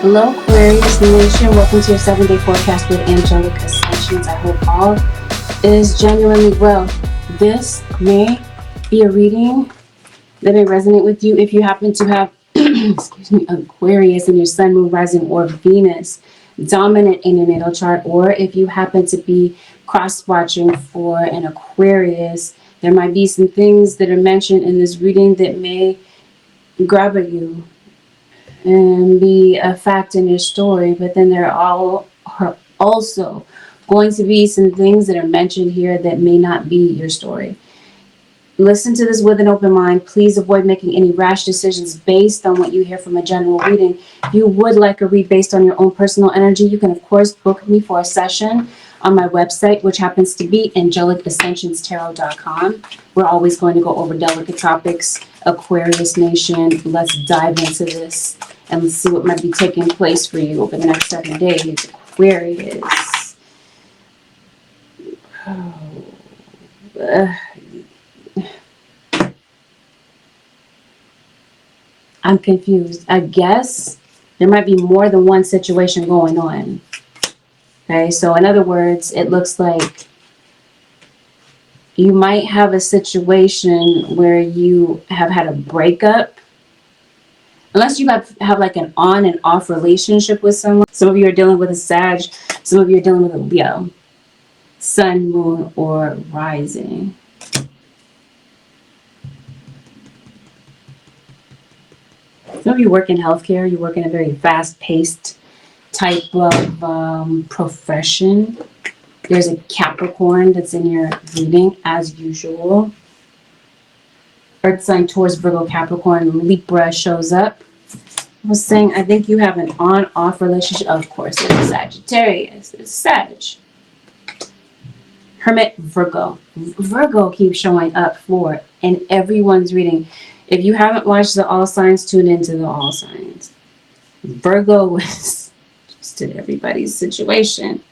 Hello, Aquarius Nation. Welcome to your 7-day forecast with Angelic Ascensions. I hope all is genuinely well. This may be a reading that may resonate with you if you happen to have Aquarius in your Sun, Moon, Rising, or Venus dominant in your natal chart, or if you happen to be cross-watching for an Aquarius. There might be some things that are mentioned in this reading that may grab at you and be a fact in your story, but then there are also going to be some things that are mentioned here that may not be your story. Listen to this with an open mind. Please avoid making any rash decisions based on what you hear from a general reading. If you would like a read based on your own personal energy, you can of course book me for a session on my website, which happens to be AngelicAscensionsTarot.com. We're always going to go over delicate topics. Aquarius Nation, let's dive into this and let's see what might be taking place for you over the next 7 days. Aquarius. I'm confused. I guess there might be more than one situation going on. Okay, so in other words, it looks like you might have a situation where you have had a breakup. Unless you have like an on and off relationship with someone. Some of you are dealing with a Sag. Some of you are dealing with a Leo. Sun, Moon, or Rising. Some of you work in healthcare. You work in a very fast-paced type of profession. There's a Capricorn that's in your reading as usual. Earth sign, Taurus, Virgo, Capricorn, Libra shows up. I was saying, I think you have an on-off relationship. Of course, it's Sagittarius. It's Sag. Hermit, Virgo. Virgo keeps showing up for in everyone's reading. If you haven't watched the All Signs, tune into the All Signs. Virgo was just in everybody's situation.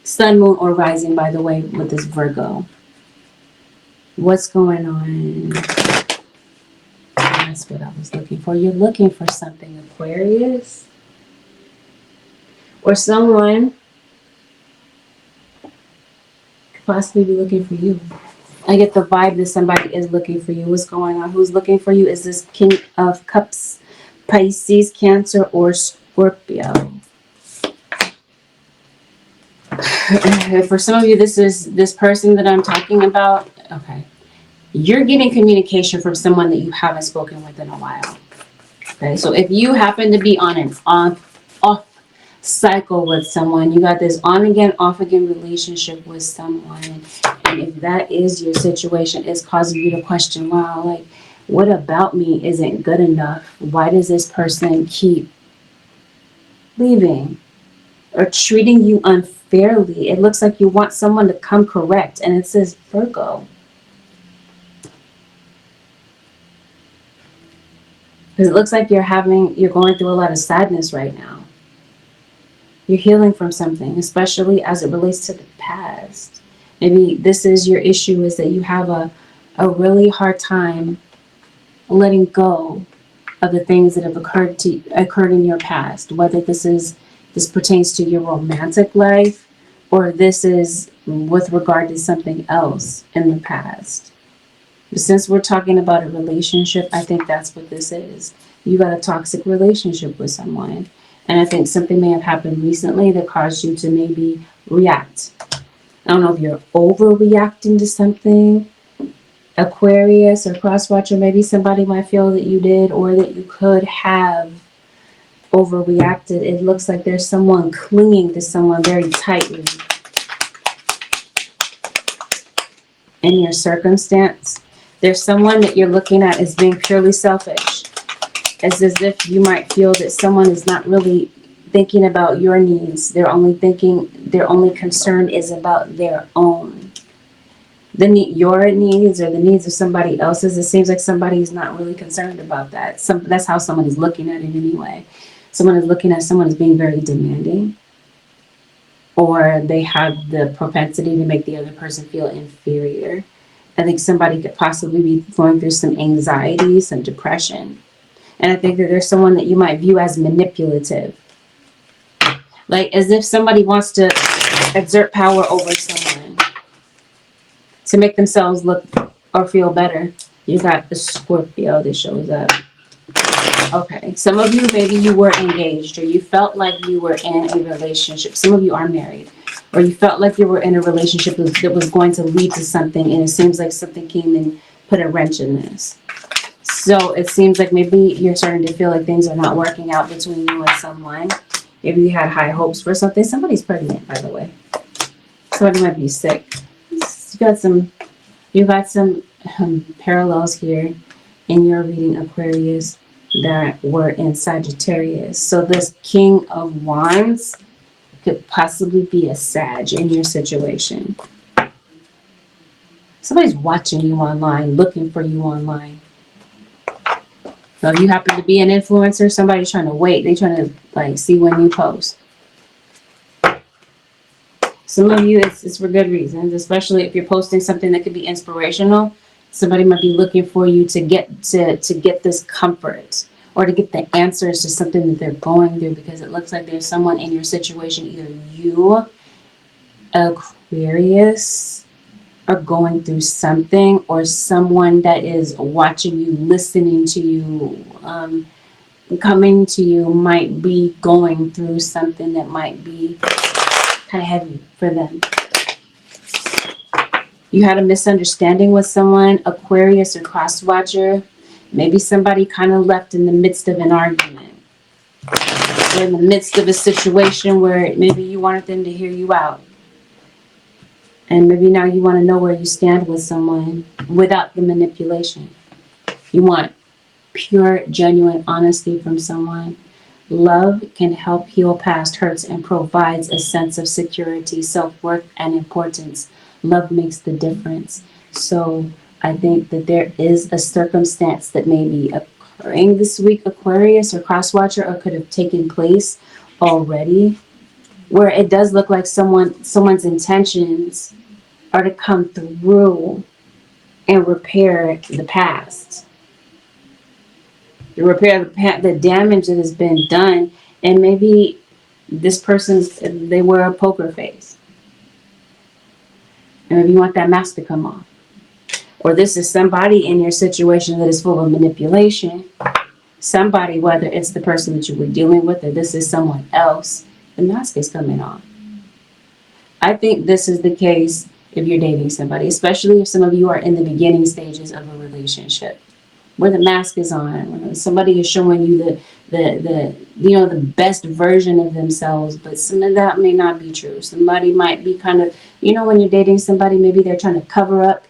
Sun, Moon, or Rising, by the way, with this Virgo. What's going on? That's what I was looking for. You're looking for something, Aquarius. Or someone could possibly be looking for you. I get the vibe that somebody is looking for you. What's going on? Who's looking for you? Is this King of Cups, Pisces, Cancer, or Scorpio? For some of you, this is this person that I'm talking about. Okay. You're getting communication from someone that you haven't spoken with in a while. Okay, so if you happen to be on an off cycle with someone, you got this on again, off again relationship with someone, and if that is your situation, it's causing you to question, wow, like, what about me isn't good enough? Why does this person keep leaving or treating you unfairly? It looks like you want someone to come correct, and it says Virgo. Because it looks like you're going through a lot of sadness right now. You're healing from something, especially as it relates to the past. Maybe this is your issue, is that you have a really hard time letting go of the things that have occurred in your past. Whether this pertains to your romantic life, or this is with regard to something else in the past. But since we're talking about a relationship, I think that's what this is. You got a toxic relationship with someone. And I think something may have happened recently that caused you to maybe react. I don't know if you're overreacting to something, Aquarius or crosswatcher. Maybe somebody might feel that you did, or that you could have overreacted. It looks like there's someone clinging to someone very tightly in your circumstance. There's someone that you're looking at as being purely selfish. It's as if you might feel that someone is not really thinking about your needs. Their only concern is about their own. Your needs or the needs of somebody else's. It seems like somebody's not really concerned about that. That's how someone is looking at it anyway. Someone is looking at someone as being very demanding. Or they have the propensity to make the other person feel inferior. I think somebody could possibly be going through some anxiety, some depression. And I think that there's someone that you might view as manipulative. Like as if somebody wants to exert power over someone to make themselves look or feel better. You got the Scorpio that shows up. Okay, some of you, maybe you were engaged or you felt like you were in a relationship. Some of you are married, or you felt like you were in a relationship that was going to lead to something, and it seems like something came and put a wrench in this. So it seems like maybe you're starting to feel like things are not working out between you and someone. Maybe you had high hopes for something. Somebody's pregnant, by the way. Somebody might be sick. You got some parallels here in your reading, Aquarius, that were in Sagittarius. So this King of Wands could possibly be a Sag in your situation. Somebody's watching you online, looking for you online. So if you happen to be an influencer, somebody's trying to wait. They're trying to like see when you post. Some of you, it's for good reasons, especially if you're posting something that could be inspirational. Somebody might be looking for you to get this comfort or to get the answers to something that they're going through, because it looks like there's someone in your situation, either you, Aquarius, are going through something, or someone that is watching you, listening to you, coming to you might be going through something that might be kind of heavy for them. You had a misunderstanding with someone, Aquarius or cross watcher. Maybe somebody kind of left in the midst of an argument. Or in the midst of a situation where maybe you wanted them to hear you out. And maybe now you want to know where you stand with someone without the manipulation. You want pure, genuine honesty from someone. Love can help heal past hurts and provides a sense of security, self-worth, and importance. Love makes the difference. So I think that there is a circumstance that may be occurring this week, Aquarius or crosswatcher, or could have taken place already, where it does look like someone's intentions are to come through and repair the past. To repair the damage that has been done. And maybe this they wear a poker face. And maybe you want that mask to come off. Or this is somebody in your situation that is full of manipulation. Somebody, whether it's the person that you were dealing with or this is someone else, the mask is coming off. I think this is the case if you're dating somebody, especially if some of you are in the beginning stages of a relationship, where the mask is on, when somebody is showing you the best version of themselves, but some of that may not be true. Somebody might be kind of, when you're dating somebody, maybe they're trying to cover up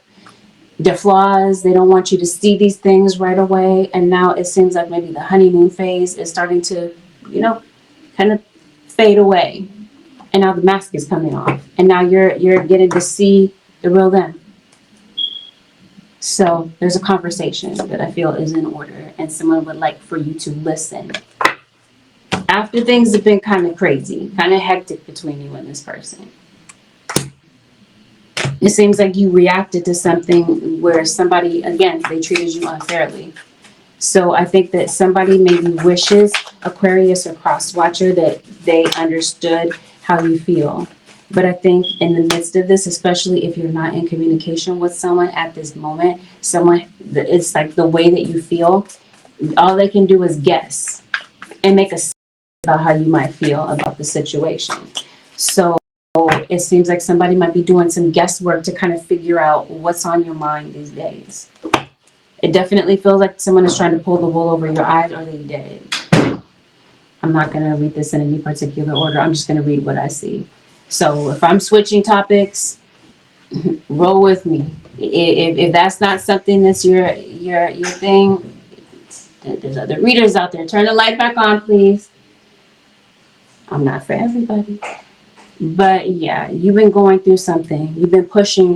their flaws. They don't want you to see these things right away. And now it seems like maybe the honeymoon phase is starting to, kind of fade away. And now the mask is coming off. And now you're getting to see the real them. So there's a conversation that I feel is in order, and someone would like for you to listen. After things have been kind of crazy, kind of hectic between you and this person. It seems like you reacted to something where somebody, again, they treated you unfairly. So I think that somebody maybe wishes, Aquarius or cross watcher, that they understood how you feel. But I think in the midst of this, especially if you're not in communication with someone at this moment, it's like the way that you feel, all they can do is guess and make a about how you might feel about the situation. So it seems like somebody might be doing some guesswork to kind of figure out what's on your mind these days. It definitely feels like someone is trying to pull the wool over your eyes, or they did. I'm not going to read this in any particular order. I'm just going to read what I see. So if I'm switching topics, roll with me. If that's not something that's your thing, there's other readers out there. Turn the light back on, please. I'm not for everybody. But yeah, you've been going through something. You've been pushing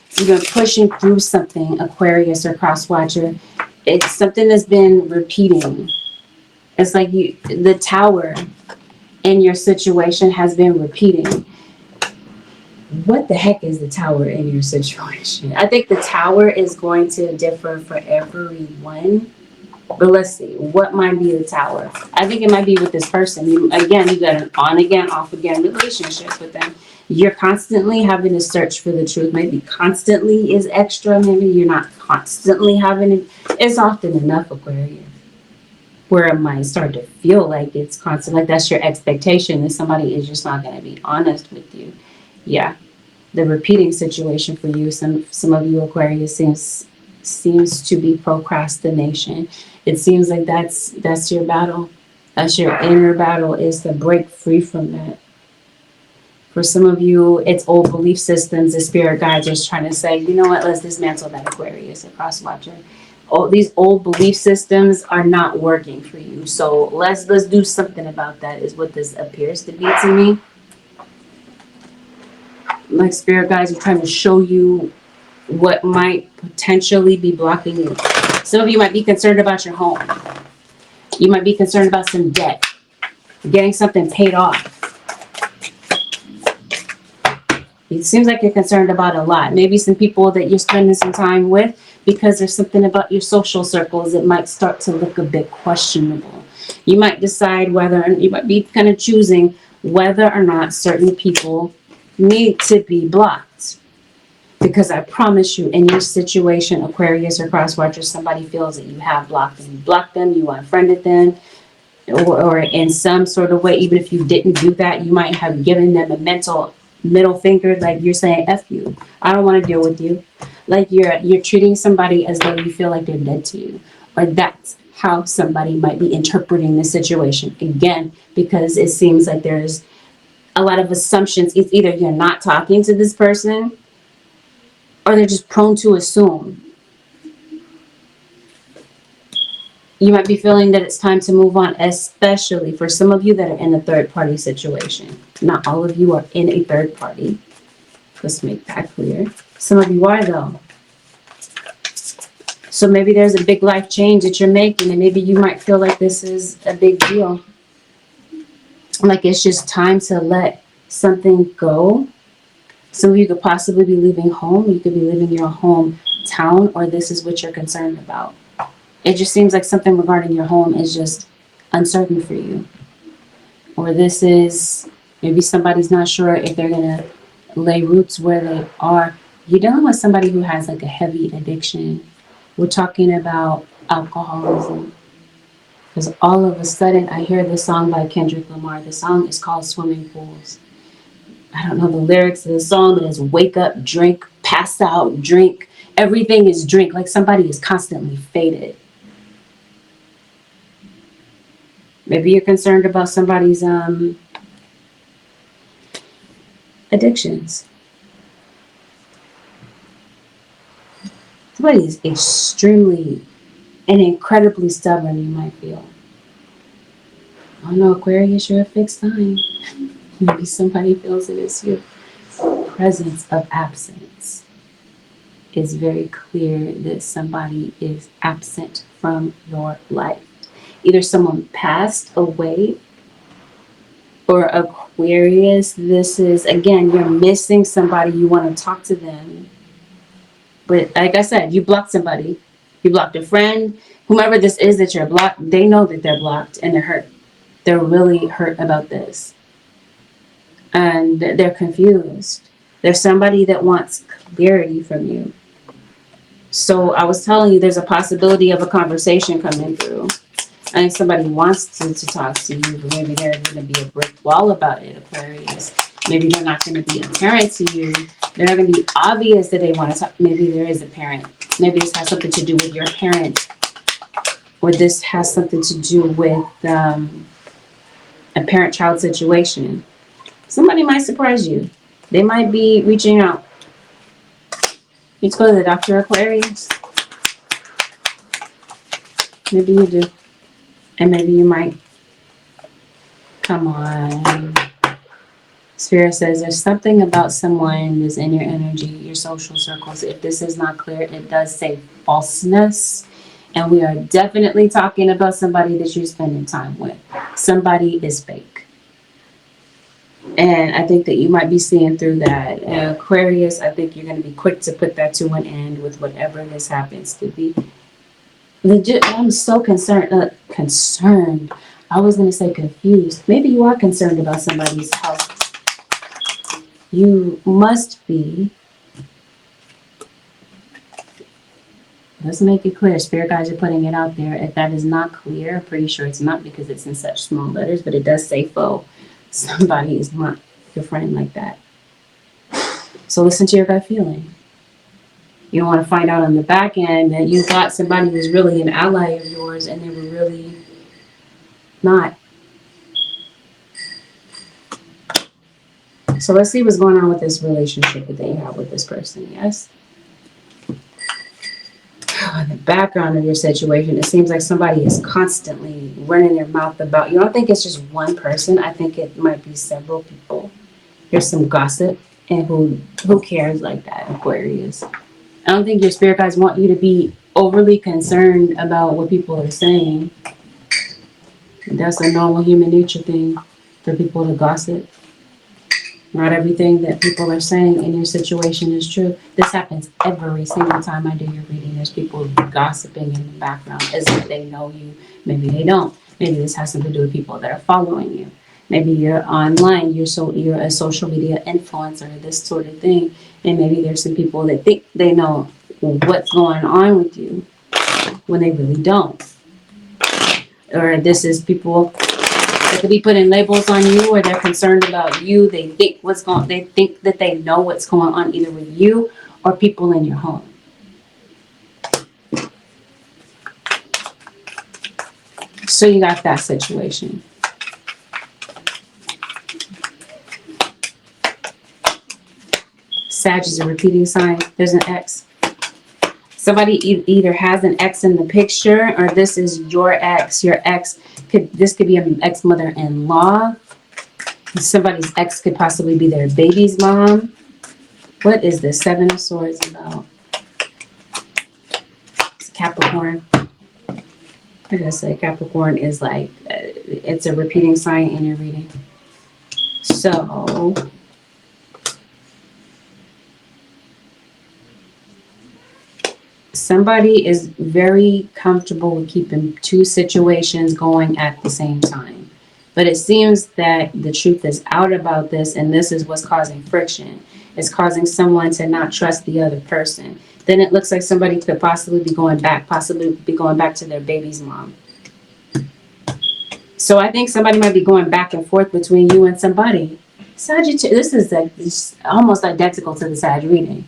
through something, Aquarius or crosswatcher. It's something that's been repeating. It's like the tower in your situation has been repeating. What the heck is the tower in your situation? I think the tower is going to differ for everyone. But let's see, what might be the Tower? I think it might be with this person. You got an on again, off again relationship with them. You're constantly having to search for the truth. Maybe constantly is extra. Maybe you're not constantly having it. It's often enough, Aquarius, where it might start to feel like it's constant, like that's your expectation, that somebody is just not going to be honest with you. Yeah, the repeating situation for you, some of you Aquarius, seems to be procrastination. It seems like that's your battle. That's your inner battle, is to break free from that. For some of you, it's old belief systems. The spirit guide just trying to say, you know what, let's dismantle that, Aquarius, a cross watcher. Oh, these old belief systems are not working for you. So let's do something about that, is what this appears to be to me. Like spirit guides are trying to show you what might potentially be blocking you. Some of you might be concerned about your home. You might be concerned about some debt, getting something paid off. It seems like you're concerned about a lot. Maybe some people that you're spending some time with, because there's something about your social circles that might start to look a bit questionable. You might decide whether, you might be kind of choosing whether or not certain people need to be blocked. Because I promise you, in your situation, Aquarius or Crosswatcher, somebody feels that you have blocked them. You blocked them, you unfriended them, or in some sort of way, even if you didn't do that, you might have given them a mental middle finger, like you're saying, F you. I don't want to deal with you. Like you're treating somebody as though you feel like they're dead to you. Or that's how somebody might be interpreting the situation. Again, because it seems like there's a lot of assumptions. It's either you're not talking to this person, or they're just prone to assume. You might be feeling that it's time to move on, especially for some of you that are in a third party situation. Not all of you are in a third party. Let's make that clear. Some of you are, though. So maybe there's a big life change that you're making, and maybe you might feel like this is a big deal. Like it's just time to let something go. Some of you could possibly be leaving home. You could be leaving your hometown, or this is what you're concerned about. It just seems like something regarding your home is just uncertain for you. Or this is, maybe somebody's not sure if they're going to lay roots where they are. You're dealing with somebody who has like a heavy addiction. We're talking about alcoholism. Because all of a sudden I hear this song by Kendrick Lamar. The song is called Swimming Pools. I don't know the lyrics of the song, but it's wake up, drink, pass out, drink. Everything is drink. Like somebody is constantly faded. Maybe you're concerned about somebody's addictions. Somebody is extremely and incredibly stubborn, you might feel. Oh no, Aquarius, you're a fixed sign. Maybe somebody feels it is your presence of absence. It's very clear that somebody is absent from your life. Either someone passed away, or Aquarius, this is, again, you're missing somebody. You want to talk to them. But like I said, you blocked somebody. You blocked a friend. Whomever this is that you're blocked, they know that they're blocked and they're hurt. They're really hurt about this. And they're confused. There's somebody that wants clarity from you. So I was telling you, there's a possibility of a conversation coming through. I think somebody wants to talk to you, but maybe there's going to be a brick wall about it, Aquarius. Maybe they're not going to be apparent to you. They're not going to be obvious that they want to talk. Maybe there is a parent. Maybe this has something to do with your parent. Or this has something to do with a parent-child situation. Somebody might surprise you. They might be reaching out. You need to go to the doctor, Aquarius. Maybe you do. And maybe you might. Come on. Spirit says there's something about someone that's in your energy, your social circles. If this is not clear, it does say falseness. And we are definitely talking about somebody that you're spending time with. Somebody is fake. And I think that you might be seeing through that. Aquarius, I think you're going to be quick to put that to an end with whatever this happens to be. Legit, I'm so concerned. I was going to say confused. Maybe you are concerned about somebody's health. You must be. Let's make it clear. Spirit guides are putting it out there. If that is not clear, I'm pretty sure it's not because it's in such small letters, but it does say foe. Somebody is not your friend like that. So listen to your gut feeling. You don't want to find out on the back end that you thought somebody was really an ally of yours and they were really not. So let's see what's going on with this relationship that you have with this person, yes? In the background of your situation, it seems like somebody is constantly running their mouth about you. I don't think it's just one person. I think it might be several people. There's some gossip, and who cares like that, Aquarius? I don't think your spirit guides want you to be overly concerned about what people are saying. That's a normal human nature thing for people to gossip. Not everything that people are saying in your situation is true. This happens every single time I do your reading. There's people gossiping in the background as if they know you. Maybe they don't. Maybe this has something to do with people that are following you. Maybe you're online, you're a social media influencer, this sort of thing. And maybe there's some people that think they know what's going on with you when they really don't. Or this is people that could be putting labels on you, or they're concerned about you. They think that they know what's going on either with you or people in your home. So you got that situation. Sag is a repeating sign. There's an X. Somebody either has an ex in the picture, or this is your ex. Your ex this could be an ex-mother-in-law. Somebody's ex could possibly be their baby's mom. What is the Seven of Swords about? It's Capricorn. I'm gonna say Capricorn is like it's a repeating sign in your reading. So somebody is very comfortable with keeping two situations going at the same time. But it seems that the truth is out about this, and this is what's causing friction. It's causing someone to not trust the other person. Then it looks like somebody could possibly be going back to their baby's mom. So I think somebody might be going back and forth between you and somebody. Sagittarius, this is like almost identical to the Sag reading.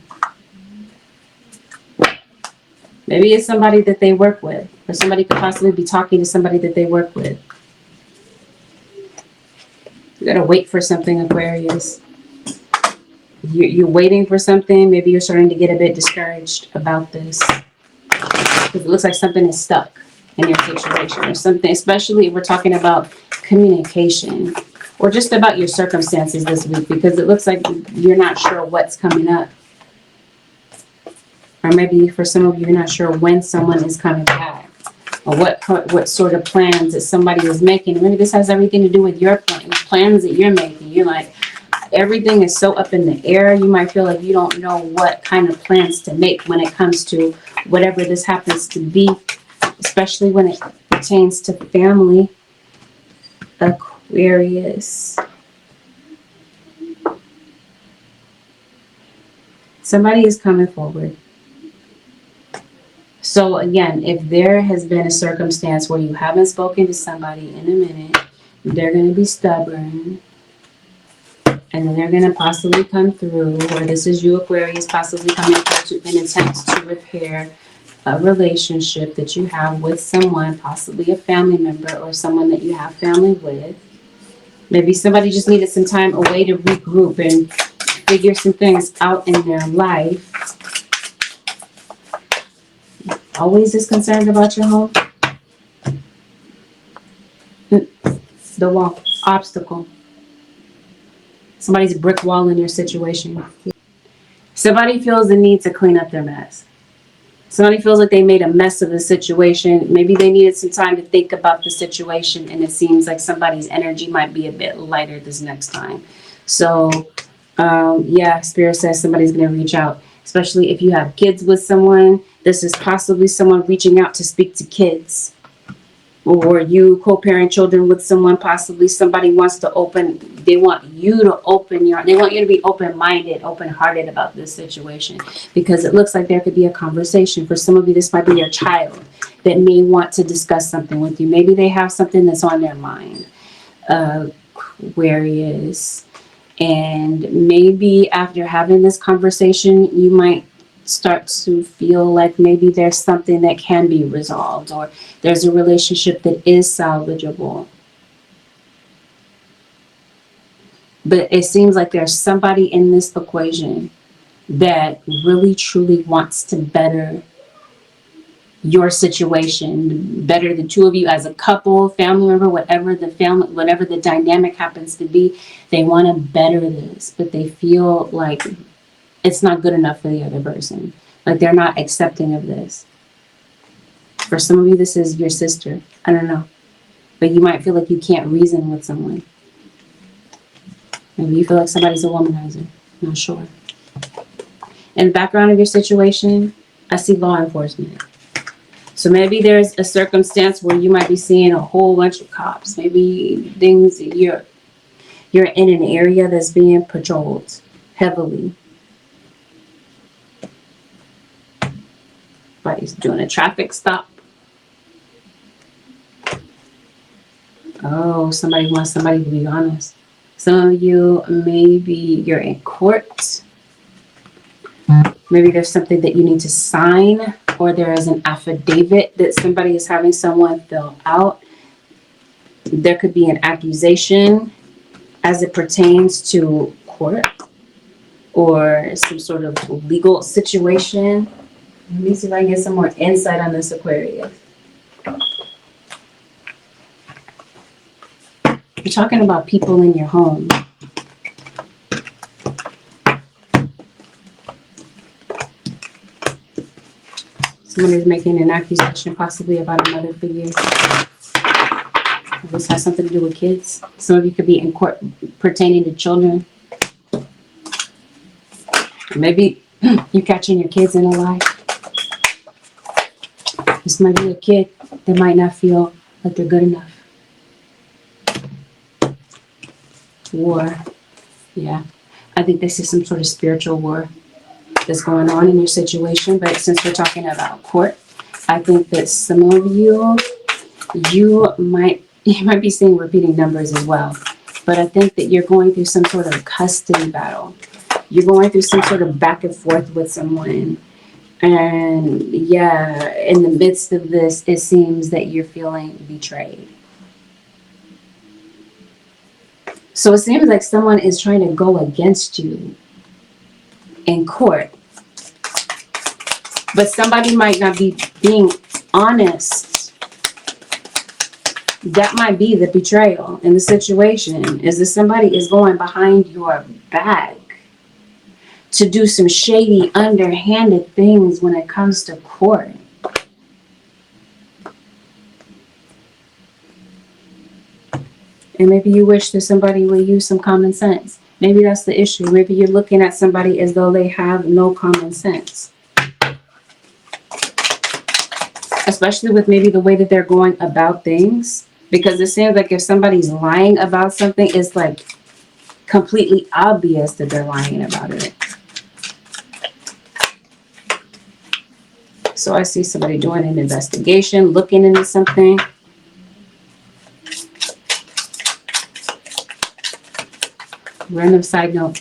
Maybe it's somebody that they work with, or somebody could possibly be talking to somebody that they work with. You gotta wait for something, Aquarius. You're waiting for something. Maybe you're starting to get a bit discouraged about this, because it looks like something is stuck in your situation or something, especially if we're talking about communication or just about your circumstances this week, because it looks like you're not sure what's coming up. Or maybe for some of you, you're not sure when someone is coming back, or what sort of plans that somebody is making. Maybe this has everything to do with your plans that you're making. You're like, everything is so up in the air. You might feel like you don't know what kind of plans to make when it comes to whatever this happens to be, especially when it pertains to family. Aquarius. Somebody is coming forward. So again, if there has been a circumstance where you haven't spoken to somebody in a minute, they're going to be stubborn. And then they're going to possibly come through, or this is you, Aquarius, possibly coming through to an attempt to repair a relationship that you have with someone, possibly a family member or someone that you have family with. Maybe somebody just needed some time away to regroup and figure some things out in their life. Always is concerned about your home. The wall, obstacle. Somebody's brick wall in your situation. Somebody feels the need to clean up their mess. Somebody feels like they made a mess of the situation. Maybe they needed some time to think about the situation, and it seems like somebody's energy might be a bit lighter this next time. So, yeah, Spirit says somebody's going to reach out. especially if you have kids with someone. This is possibly someone reaching out to speak to kids, or you co-parent children with someone. Possibly somebody wants to they want you to be open-minded, open-hearted about this situation, because it looks like there could be a conversation. For some of you, this might be your child that may want to discuss something with you. Maybe they have something that's on their mind. Aquarius. And maybe after having this conversation, you might start to feel like maybe there's something that can be resolved, or there's a relationship that is salvageable. But it seems like there's somebody in this equation that really truly wants to better your situation, better the two of you as a couple, family member, whatever the dynamic happens to be. They want to better this, but they feel like it's not good enough for the other person. Like they're not accepting of this. For some of you, this is your sister. I don't know. But you might feel like you can't reason with someone. Maybe you feel like somebody's a womanizer. Not sure. In the background of your situation, I see law enforcement. So maybe there's a circumstance where you might be seeing a whole bunch of cops. Maybe things you're in an area that's being patrolled heavily. Somebody's doing a traffic stop. Oh, somebody wants somebody to be honest. Some of you, maybe you're in court. Maybe there's something that you need to sign, or there is an affidavit that somebody is having someone fill out. There could be an accusation as it pertains to court or some sort of legal situation. Let me see if I can get some more insight on this, Aquarius. You're talking about people in your home. Someone is making an accusation possibly about another figure. This has something to do with kids. Some of you could be in court pertaining to children. Maybe you're catching your kids in a lie. This might be a kid that might not feel like they're good enough. War. Yeah. I think this is some sort of spiritual war that's going on in your situation. But since we're talking about court, I think that some of you might be seeing repeating numbers as well. But I think that you're going through some sort of custody battle. You're going through some sort of back and forth with someone. And yeah, in the midst of this, it seems that you're feeling betrayed. So it seems like someone is trying to go against you in court. But somebody might not be being honest. That might be the betrayal in the situation, is that somebody is going behind your back to do some shady, underhanded things when it comes to court. And maybe you wish that somebody would use some common sense. Maybe that's the issue. Maybe you're looking at somebody as though they have no common sense. Especially with maybe the way that they're going about things. Because it seems like if somebody's lying about something, it's like completely obvious that they're lying about it. So I see somebody doing an investigation, looking into something. Random side note.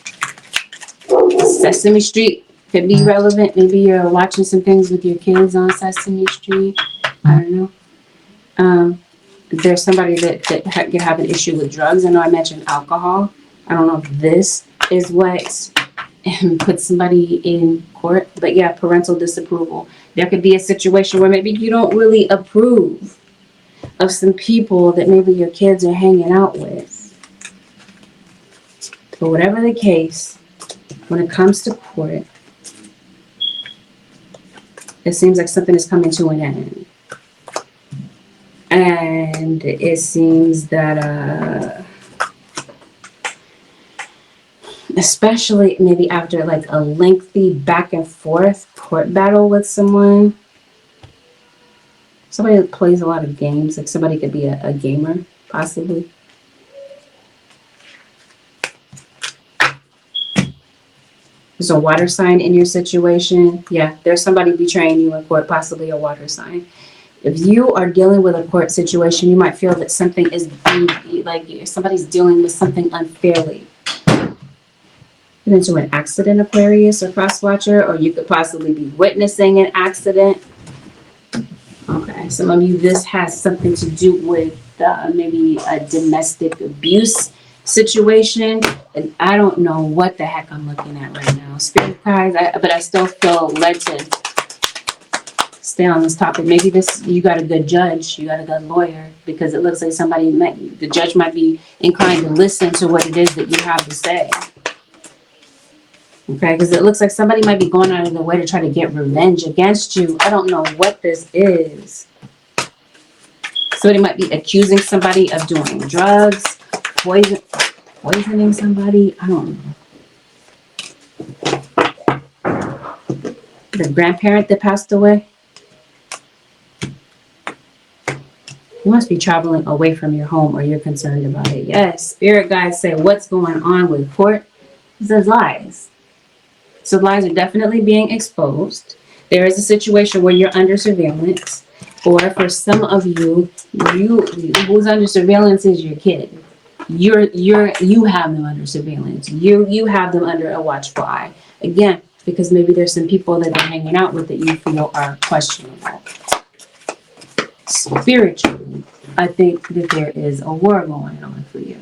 Sesame Street could be relevant. Maybe you're watching some things with your kids on Sesame Street. I don't know. There's somebody that could have an issue with drugs. I know I mentioned alcohol. I don't know if this is what puts somebody in court. But yeah, parental disapproval. There could be a situation where maybe you don't really approve of some people that maybe your kids are hanging out with. But whatever the case, when it comes to court, it seems like something is coming to an end. And it seems that especially maybe after like a lengthy back and forth court battle with someone. Somebody that plays a lot of games, like somebody could be a gamer, possibly. There's a water sign in your situation. Yeah, there's somebody betraying you in court, possibly a water sign. If you are dealing with a court situation, you might feel that something is being, like somebody's dealing with something unfairly. Get into an accident, Aquarius or cross watcher, or you could possibly be witnessing an accident. Okay, some of you, this has something to do with maybe a domestic abuse situation. And I don't know what the heck I'm looking at right now. Spirit guides, but I still feel led to stay on this topic. Maybe you got a good judge, you got a good lawyer, because it looks like the judge might be inclined to listen to what it is that you have to say. Okay, because it looks like somebody might be going out of their way to try to get revenge against you. I don't know what this is. Somebody might be accusing somebody of doing drugs, poisoning somebody. I don't know. The grandparent that passed away. You must be traveling away from your home, or you're concerned about it. Yes, spirit guides say what's going on with court. It says lies. So lies are definitely being exposed. There is a situation where you're under surveillance, or for some of you, who's under surveillance is your kid. You have them under surveillance. You have them under a watchful eye. Again, because maybe there's some people that they're hanging out with that you feel are questionable. Spiritually, I think that there is a war going on for you.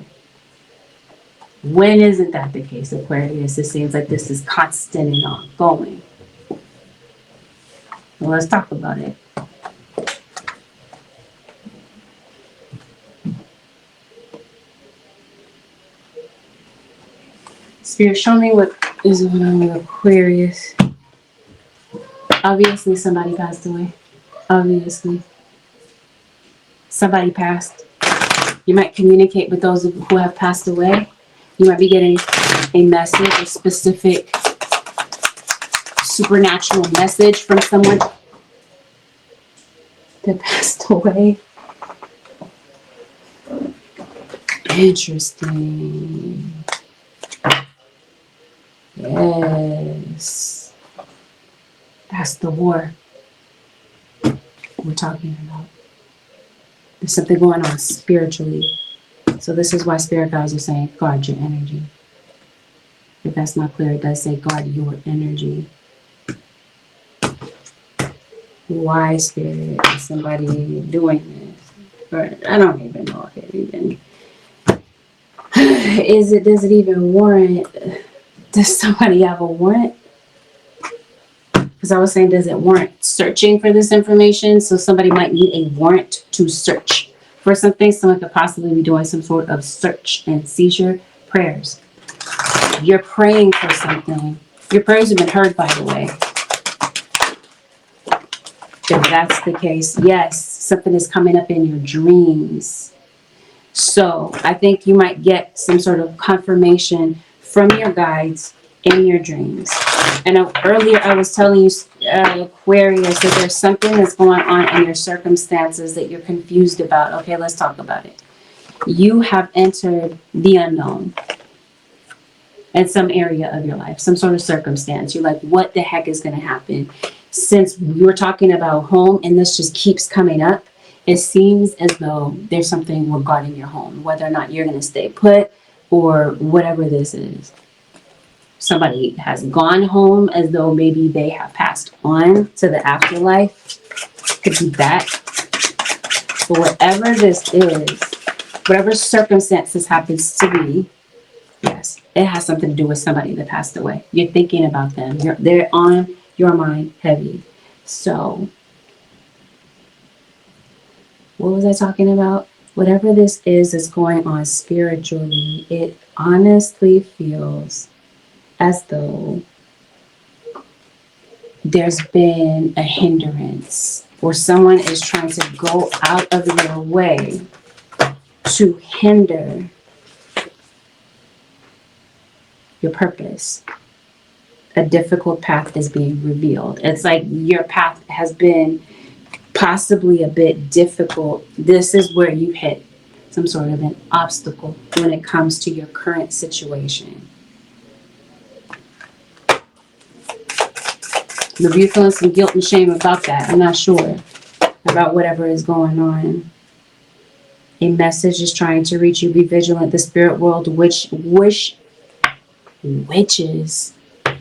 When isn't that the case, Aquarius? It seems like this is constant and ongoing. Well, let's talk about it. Spirit, show me what is going on with Aquarius. Obviously, somebody passed away. Obviously. Somebody passed. You might communicate with those who have passed away. You might be getting a message, a specific supernatural message from someone that passed away. Interesting. Yes. That's the war we're talking about. There's something going on spiritually. So this is why spirit guides are saying guard your energy. If that's not clear, it does say guard your energy. Why spirit is somebody doing this? Or I don't even know if it even does it even warrant? Does somebody have a warrant? Because I was saying, does it warrant searching for this information? So somebody might need a warrant to search for something. Someone could possibly be doing some sort of search and seizure prayers. You're praying for something. Your prayers have been heard, by the way. If that's the case, yes, something is coming up in your dreams. So I think you might get some sort of confirmation from your guides in your dreams. And earlier I was telling you, Aquarius, that there's something that's going on in your circumstances that you're confused about. Okay, let's talk about it. You have entered the unknown in some area of your life, some sort of circumstance. You're like, what the heck is going to happen? Since we were talking about home and this just keeps coming up, it seems as though there's something regarding your home, whether or not you're going to stay put or whatever this is. Somebody has gone home as though maybe they have passed on to the afterlife. Could be that. But whatever this is, whatever circumstance this happens to be, yes, it has something to do with somebody that passed away. You're thinking about them. They're on your mind heavy. So, what was I talking about? Whatever this is that's going on spiritually, it honestly feels as though there's been a hindrance, or someone is trying to go out of their way to hinder your purpose. A difficult path is being revealed. It's like your path has been possibly a bit difficult. This is where you hit some sort of an obstacle when it comes to your current situation. Maybe you're feeling some guilt and shame about that. I'm not sure about whatever is going on. A message is trying to reach you. Be vigilant. The spirit world, witches.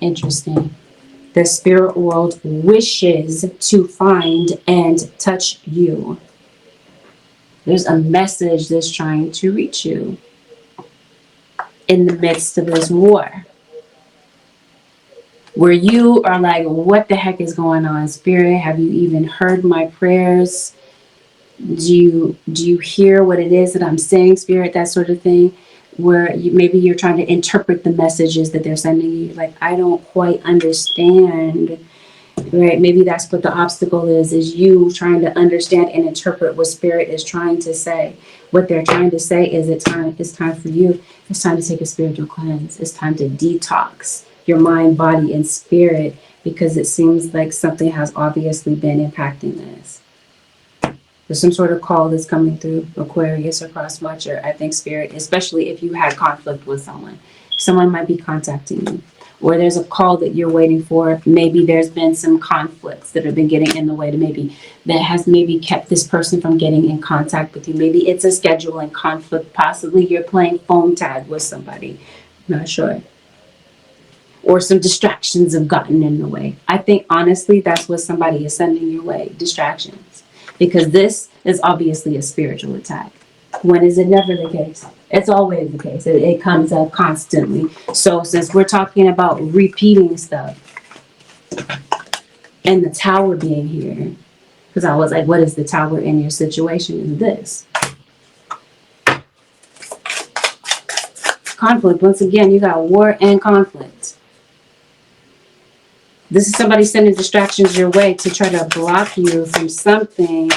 Interesting. The spirit world wishes to find and touch you. There's a message that's trying to reach you in the midst of this war, where you are like, what the heck is going on, Spirit? Have you even heard my prayers? Do you hear what it is that I'm saying, Spirit? That sort of thing, where maybe you're trying to interpret the messages that they're sending you. Like, I don't quite understand, right? Maybe that's what the obstacle is you trying to understand and interpret what Spirit is trying to say. What they're trying to say is it's time for you. It's time to take a spiritual cleanse. It's time to detox your mind, body, and spirit, because it seems like something has obviously been impacting this. There's some sort of call that's coming through, Aquarius or cross watcher. I think Spirit, especially if you had conflict with someone might be contacting you, or there's a call that you're waiting for. Maybe there's been some conflicts that have been getting in the way that has kept this person from getting in contact with you. Maybe it's a scheduling conflict. Possibly you're playing phone tag with somebody. I'm not sure. Or some distractions have gotten in the way. I think honestly that's what somebody is sending your way, distractions. Because this is obviously a spiritual attack. When is it never the case? It's always the case. It comes up constantly. So since we're talking about repeating stuff and the tower being here, because I was like, what is the tower in your situation? Is this conflict? Once again, you got war and conflict. This is somebody sending distractions your way to try to block you from something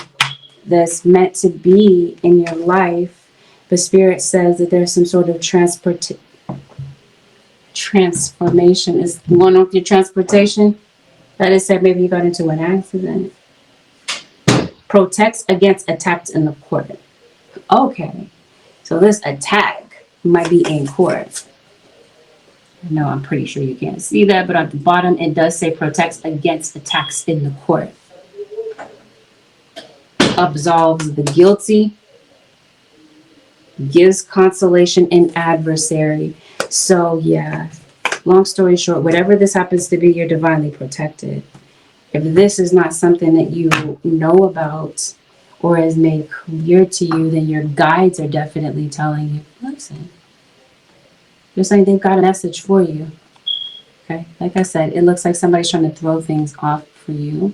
that's meant to be in your life. The Spirit says that there's some sort of transformation is going on with your transportation. That is said, maybe you got into an accident. Protects against attacks in the court. Okay, so this attack might be in court. No, I'm pretty sure you can't see that, but at the bottom it does say protects against attacks in the court. Absolves the guilty, gives consolation in adversary. So yeah, long story short, whatever this happens to be, you're divinely protected. If this is not something that you know about or is made clear to you, then your guides are definitely telling you, listen, they're saying they've got a message for you. Okay, like I said, it looks like somebody's trying to throw things off for you.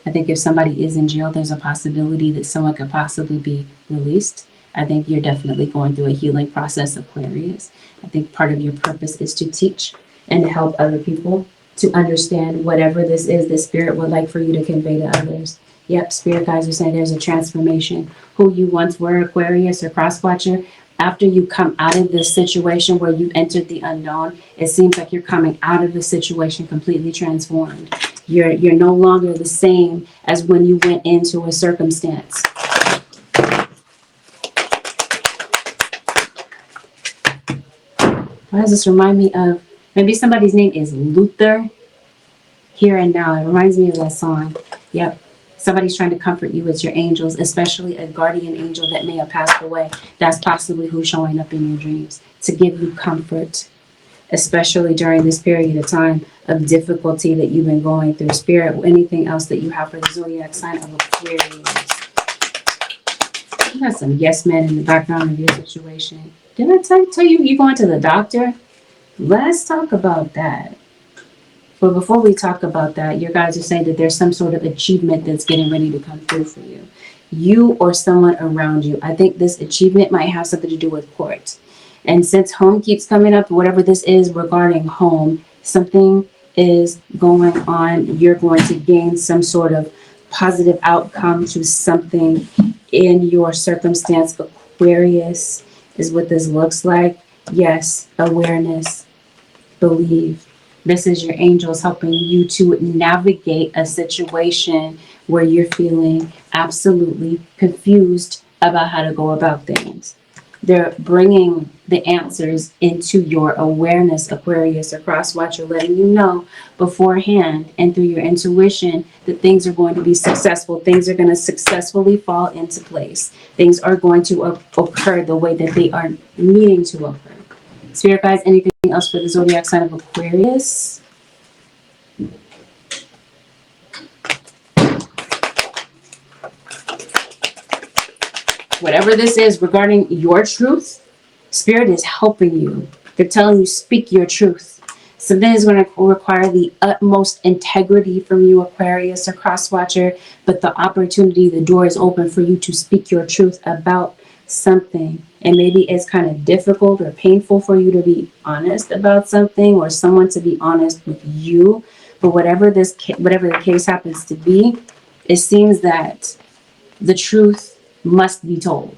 I think if somebody is in jail, there's a possibility that someone could possibly be released. I think you're definitely going through a healing process, Aquarius. I think part of your purpose is to teach and to help other people to understand whatever this is that Spirit would like for you to convey to others. Yep, Spirit guides are saying there's a transformation. Who you once were, Aquarius or Crosswatcher, after you come out of this situation where you entered the unknown, it seems like you're coming out of the situation completely transformed. You're no longer the same as when you went into a circumstance. Why does this remind me of? Maybe somebody's name is Luther. Here and Now. It reminds me of that song. Yep. Somebody's trying to comfort you with your angels, especially a guardian angel that may have passed away. That's possibly who's showing up in your dreams to give you comfort, especially during this period of time of difficulty that you've been going through. Spirit, anything else that you have for the zodiac sign of Aquarius. You got some yes men in the background of your situation. Did I tell you you're going to the doctor? Let's talk about that. But before we talk about that, your guys are saying that there's some sort of achievement that's getting ready to come through for you. You or someone around you. I think this achievement might have something to do with court. And since home keeps coming up, whatever this is regarding home, something is going on. You're going to gain some sort of positive outcome to something in your circumstance. Aquarius is what this looks like. Yes, awareness. believe. This is your angels helping you to navigate a situation where you're feeling absolutely confused about how to go about things. They're bringing the answers into your awareness, Aquarius or cross watcher, letting you know beforehand and through your intuition that things are going to be successful. Things are going to successfully fall into place. Things are going to occur the way that they are needing to occur. Spirit guides, anything else for the zodiac sign of Aquarius? Whatever this is regarding your truth, Spirit is helping you. They're telling you, speak your truth. Something is going to require the utmost integrity from you, Aquarius or cross watcher, but the opportunity, the door is open for you to speak your truth about something. And maybe it's kind of difficult or painful for you to be honest about something, or someone to be honest with you. But whatever the case happens to be, it seems that the truth must be told.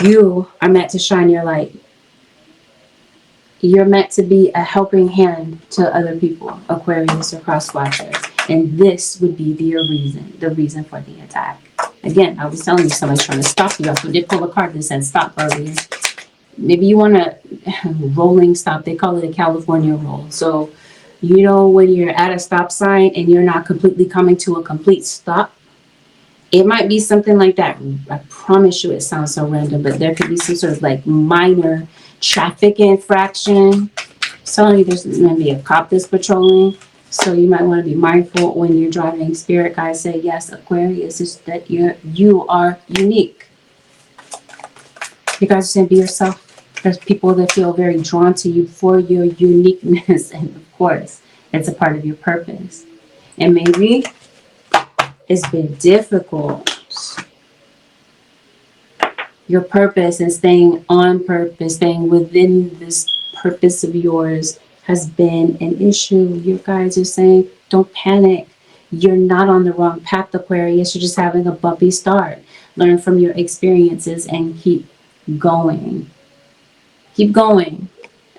You are meant to shine your light. You're meant to be a helping hand to other people, Aquarius or cross watchers. And this would be the reason for the attack. Again, I was telling you somebody's trying to stop you. I did pull a card that said stop earlier. Maybe you want a rolling stop. They call it a California roll. So, you know, when you're at a stop sign and you're not completely coming to a complete stop, it might be something like that. I promise you it sounds so random, but there could be some sort of like minor traffic infraction. So there's going to be a cop that's patrolling. So you might want to be mindful when you're driving. Spirit guides say, yes, Aquarius, is that you are unique. You guys are saying be yourself. There's people that feel very drawn to you for your uniqueness. And of course, it's a part of your purpose. And maybe it's been difficult. Your purpose and staying on purpose, staying within this purpose of yours has been an issue. You guys are saying, don't panic. You're not on the wrong path, Aquarius. You're just having a bumpy start. Learn from your experiences and keep going. Keep going.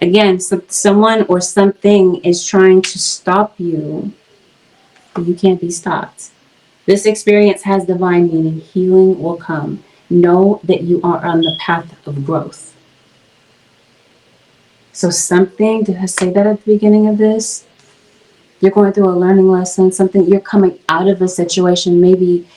Again, someone or something is trying to stop you, but you can't be stopped. This experience has divine meaning. Healing will come. Know that you are on the path of growth. So something, did I say that at the beginning of this? You're going through a learning lesson, something, you're coming out of a situation, maybe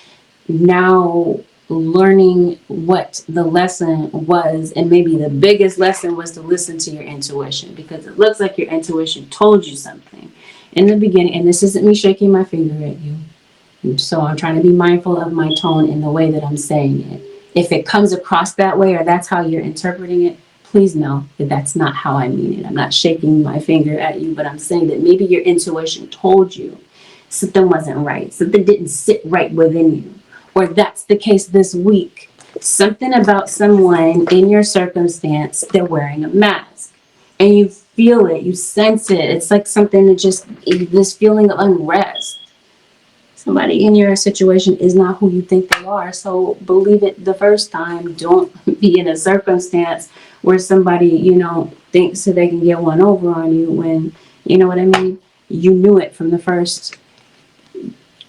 now learning what the lesson was, and maybe the biggest lesson was to listen to your intuition, because it looks like your intuition told you something in the beginning, and this isn't me shaking my finger at you. So I'm trying to be mindful of my tone in the way that I'm saying it. If it comes across that way, or that's how you're interpreting it, please know that that's not how I mean it. I'm not shaking my finger at you, but I'm saying that maybe your intuition told you something wasn't right, something didn't sit right within you. Or that's the case this week. Something about someone in your circumstance, they're wearing a mask. And you feel it, you sense it. It's like something that just, this feeling of unrest. Somebody in your situation is not who you think they are. So believe it the first time. Don't be in a circumstance where somebody, thinks that they can get one over on you when, you know what I mean? You knew it from the first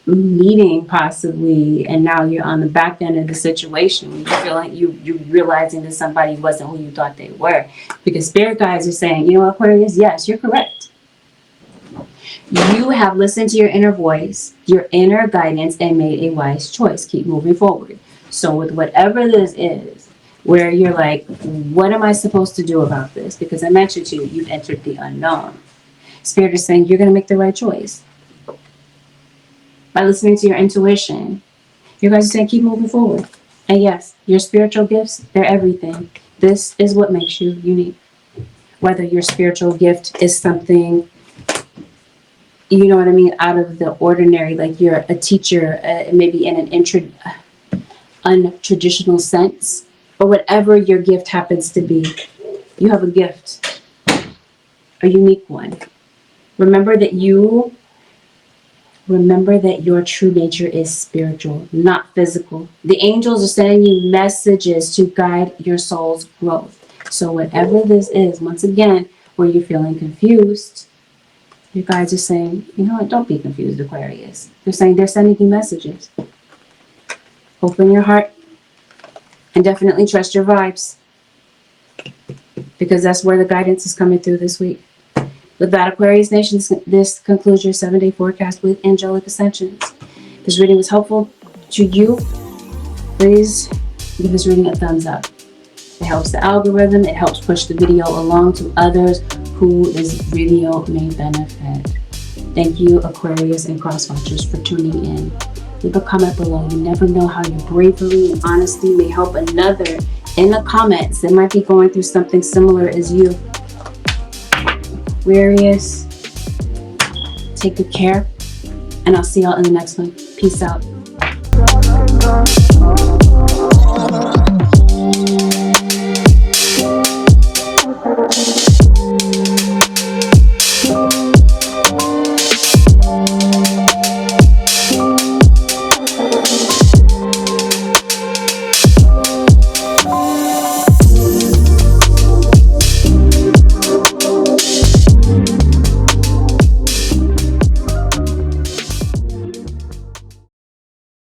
meeting possibly, and now you're on the back end of the situation. You feel like you're realizing that somebody wasn't who you thought they were. Because spirit guides are saying, Aquarius, yes, you're correct. You have listened to your inner voice, your inner guidance, and made a wise choice. Keep moving forward. So with whatever this is, where you're like, what am I supposed to do about this? Because I mentioned to you, you've entered the unknown. Spirit is saying you're going to make the right choice. By listening to your intuition, you guys are saying keep moving forward. And yes, your spiritual gifts, they're everything. This is what makes you unique. Whether your spiritual gift is something, you know what I mean, out of the ordinary, like you're a teacher, maybe in an untraditional sense, or whatever your gift happens to be, you have a gift, a unique one. Remember that your true nature is spiritual, not physical. The angels are sending you messages to guide your soul's growth. So whatever this is, once again, where you're feeling confused, your guides are saying, you know what, don't be confused, Aquarius. They're saying they're sending you messages. Open your heart and definitely trust your vibes, because that's where the guidance is coming through this week. With that, Aquarius Nation, this concludes your 7-day forecast with Angelic Ascensions. If this reading was helpful to you, please give this reading a thumbs up. It helps the algorithm. It helps push the video along to others who this video may benefit. Thank you, Aquarius and Cross Watchers, for tuning in. Leave a comment below. You never know how your bravery and honesty may help another in the comments that might be going through something similar as you. Aquarius, take good care, and I'll see y'all in the next one. Peace out.